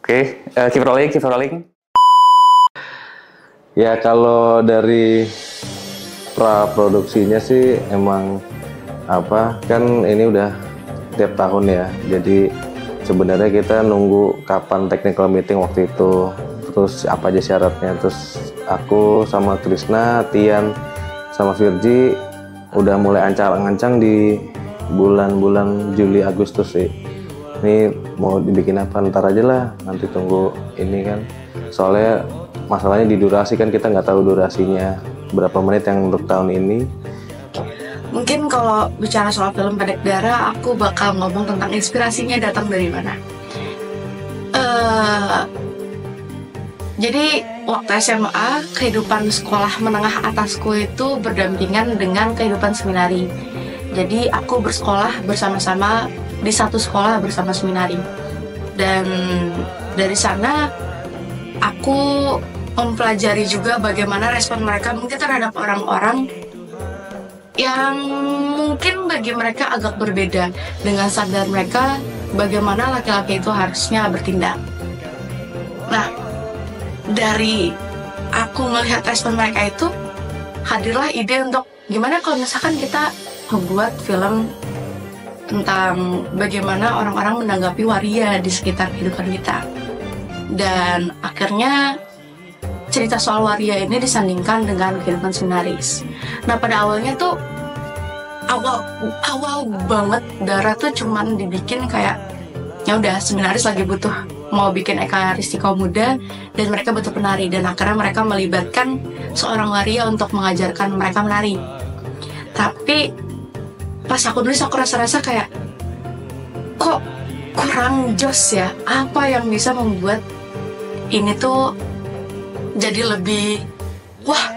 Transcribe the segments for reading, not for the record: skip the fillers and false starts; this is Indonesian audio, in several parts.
Oke, keep rolling. Ya kalau dari pra produksinya sih emang kan ini udah tiap tahun ya. Jadi sebenarnya kita nunggu kapan technical meeting waktu itu. Terus apa aja syaratnya. Terus aku sama Krisna, Tian, sama Virgi udah mulai ancang-ancang di bulan-bulan Juli Agustus sih. Ini mau dibikin apa ntar aja lah, nanti tunggu ini kan. Soalnya masalahnya di durasi kan kita nggak tahu durasinya berapa menit yang untuk tahun ini. Mungkin kalau bicara soal film Pendek Darah, aku bakal ngomong tentang inspirasinya datang dari mana. Jadi waktu SMA, kehidupan sekolah menengah atasku itu berdampingan dengan kehidupan seminari. Jadi aku bersekolah bersama-sama di satu sekolah bersama seminari. Dan dari sana aku mempelajari juga bagaimana respon mereka mungkin terhadap orang-orang yang mungkin bagi mereka agak berbeda dengan sadar mereka bagaimana laki-laki itu harusnya bertindak. Nah, dari aku melihat respon mereka itu, hadirlah ide untuk gimana kalau misalkan kita membuat film tentang bagaimana orang-orang menanggapi waria di sekitar kehidupan kita. Dan akhirnya cerita soal waria ini disandingkan dengan kehidupan seminaris. Nah, pada awalnya tuh awal banget Dara tuh cuman dibikin kayak ya udah seminaris lagi butuh mau bikin Eka Risti Kaum Muda dan mereka butuh penari, dan akhirnya mereka melibatkan seorang waria untuk mengajarkan mereka menari. Tapi pas aku nulis aku rasa-rasa kayak kok kurang jos ya, apa yang bisa membuat ini tuh jadi lebih, wah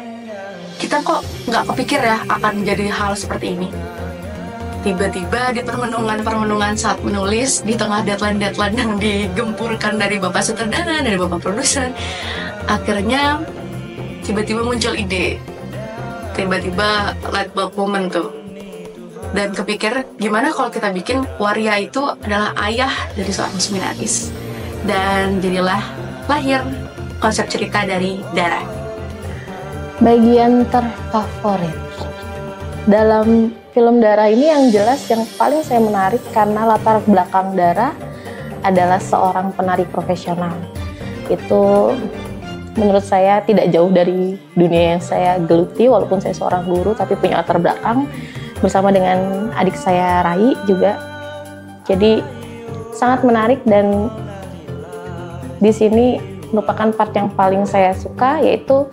kita kok nggak kepikir ya akan menjadi hal seperti ini. Tiba-tiba di permenungan saat menulis, di tengah deadline yang digempurkan dari Bapak Sutradara, dari Bapak Produser, akhirnya tiba-tiba muncul ide. Tiba-tiba light bulb moment tuh. Dan kepikir gimana kalau kita bikin waria itu adalah ayah dari seorang seminaris. Dan jadilah lahir konsep cerita dari Dara. Bagian terfavorit dalam film Dara ini yang jelas yang paling saya menarik karena latar belakang Dara adalah seorang penari profesional. Itu menurut saya tidak jauh dari dunia yang saya geluti, walaupun saya seorang guru tapi punya latar belakang bersama dengan adik saya Rai juga. Jadi sangat menarik, dan di sini merupakan part yang paling saya suka, yaitu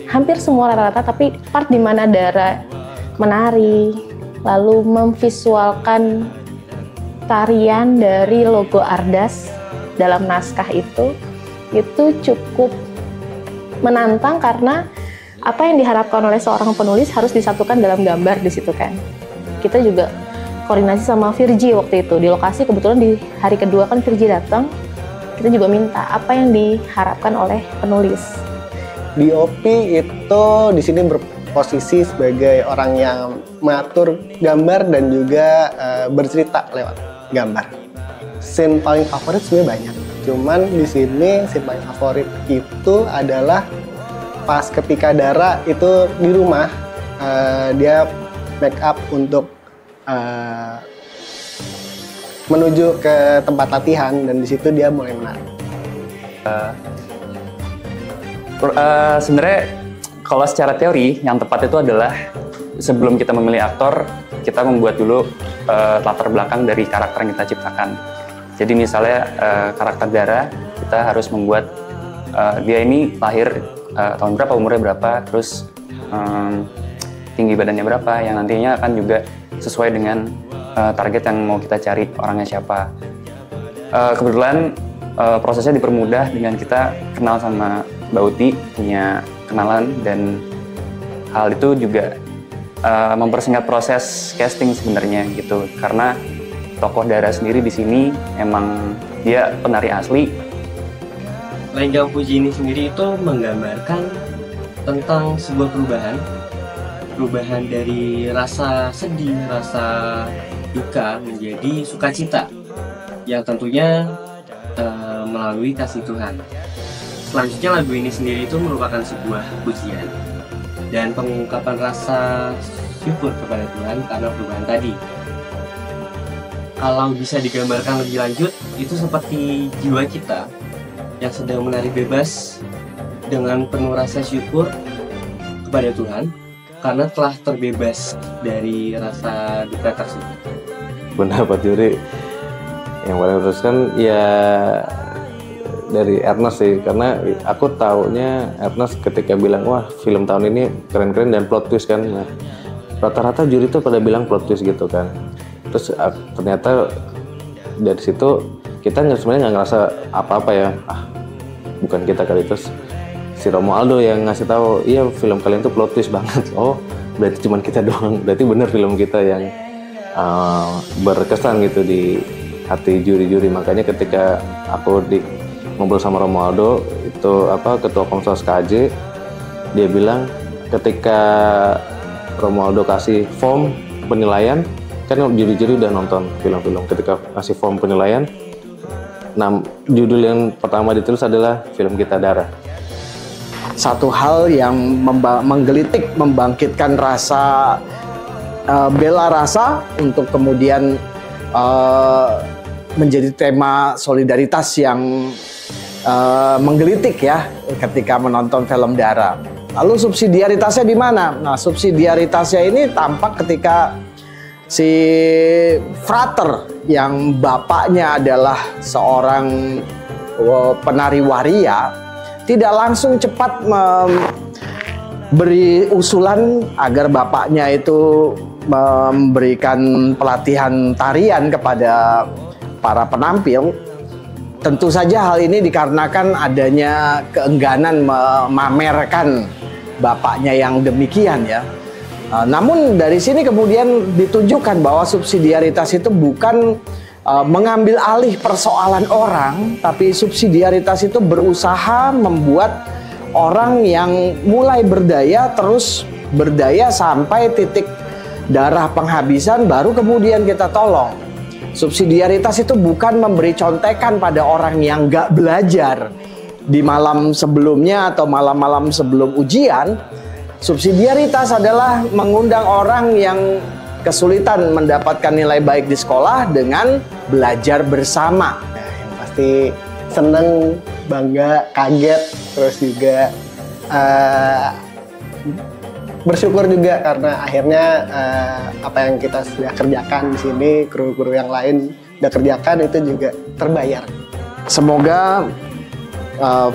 hampir semua rata-rata, tapi part di mana Dara menari lalu memvisualkan tarian dari logo Ardas dalam naskah itu cukup menantang karena apa yang diharapkan oleh seorang penulis harus disatukan dalam gambar di situ kan. Kita juga koordinasi sama Virgi waktu itu di lokasi, kebetulan di hari kedua kan Virgi datang. Kita juga minta apa yang diharapkan oleh penulis. DOP itu di sini berposisi sebagai orang yang mengatur gambar dan juga bercerita lewat gambar. Scene paling favorit sebenarnya banyak. Cuman di sini scene paling favorit itu adalah pas ketika Dara itu di rumah, dia make up untuk menuju ke tempat latihan, dan di situ dia mulai menari. Sebenarnya kalau secara teori yang tepat itu adalah sebelum kita memilih aktor, kita membuat dulu latar belakang dari karakter yang kita ciptakan. Jadi misalnya karakter Dara, kita harus membuat dia ini lahir tahun berapa, umurnya berapa, terus tinggi badannya berapa, yang nantinya akan juga sesuai dengan target yang mau kita cari orangnya siapa. Kebetulan prosesnya dipermudah dengan kita kenal sama Mbak Uti, punya kenalan, dan hal itu juga mempersingkat proses casting sebenarnya gitu, karena tokoh Dara sendiri di sini emang dia penari asli. Lenggang Puji ini sendiri itu menggambarkan tentang sebuah perubahan dari rasa sedih, rasa duka menjadi sukacita, yang tentunya melalui kasih Tuhan. Selanjutnya lagu ini sendiri itu merupakan sebuah pujian dan pengungkapan rasa syukur kepada Tuhan karena perubahan tadi. Kalau bisa digambarkan lebih lanjut, itu seperti jiwa kita yang sedang menari bebas dengan penuh rasa syukur kepada Tuhan karena telah terbebas dari rasa duka tersebut. Benar Pak Juri, yang paling teruskan ya dari Ernest sih, karena aku taunya Ernest ketika bilang wah film tahun ini keren-keren dan plot twist kan. Nah, rata-rata juri tuh pada bilang plot twist gitu kan. Terus ternyata dari situ kita sebenarnya nggak ngerasa apa-apa ya, bukan kita kali. Terus si Romualdo yang ngasih tahu, iya film kalian tuh plot twist banget. Oh berarti cuma kita doang, berarti bener film kita yang berkesan gitu di hati juri-juri. Makanya ketika aku ngobrol sama Romualdo itu ketua Komsos KJ, dia bilang ketika Romualdo kasih form penilaian, kan juri-juri udah nonton film-film, ketika kasih form penilaian, nah judul yang pertama ditulis adalah film kita Darah. Satu hal yang menggelitik, membangkitkan rasa bela rasa untuk kemudian menjadi tema solidaritas yang menggelitik ya ketika menonton film Darah. Lalu subsidiaritasnya di mana? Nah, subsidiaritasnya ini tampak ketika si Frater yang bapaknya adalah seorang penari waria tidak langsung cepat memberi usulan agar bapaknya itu memberikan pelatihan tarian kepada para penampil. Tentu saja hal ini dikarenakan adanya keengganan memamerkan bapaknya yang demikian ya. Namun dari sini kemudian ditunjukkan bahwa subsidiaritas itu bukan mengambil alih persoalan orang, tapi subsidiaritas itu berusaha membuat orang yang mulai berdaya terus berdaya sampai titik darah penghabisan baru kemudian kita tolong. Subsidiaritas itu bukan memberi contekan pada orang yang gak belajar di malam sebelumnya atau malam-malam sebelum ujian. Subsidiaritas adalah mengundang orang yang kesulitan mendapatkan nilai baik di sekolah dengan belajar bersama. Yang pasti seneng, bangga, kaget, terus juga bersyukur juga karena akhirnya apa yang kita sudah kerjakan di sini, kru-kru yang lain sudah kerjakan itu juga terbayar. Semoga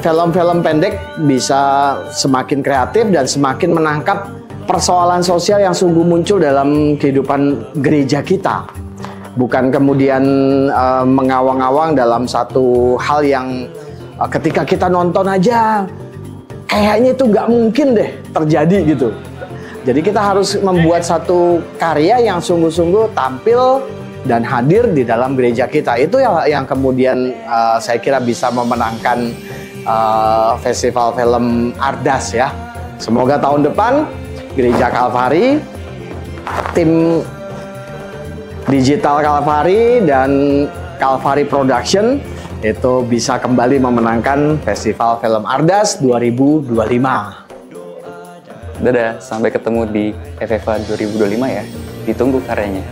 film-film pendek bisa semakin kreatif dan semakin menangkap persoalan sosial yang sungguh muncul dalam kehidupan gereja kita. Bukan kemudian mengawang-awang dalam satu hal yang ketika kita nonton aja kayaknya itu nggak mungkin deh terjadi gitu. Jadi kita harus membuat satu karya yang sungguh-sungguh tampil dan hadir di dalam gereja kita. Itu yang kemudian saya kira bisa memenangkan festival film Ardas ya. Semoga tahun depan Gereja Kalvari, tim digital Kalvari dan Kalvari Production itu bisa kembali memenangkan festival film Ardas 2025. Dadah, sampai ketemu di FFA 2025 ya. Ditunggu karyanya.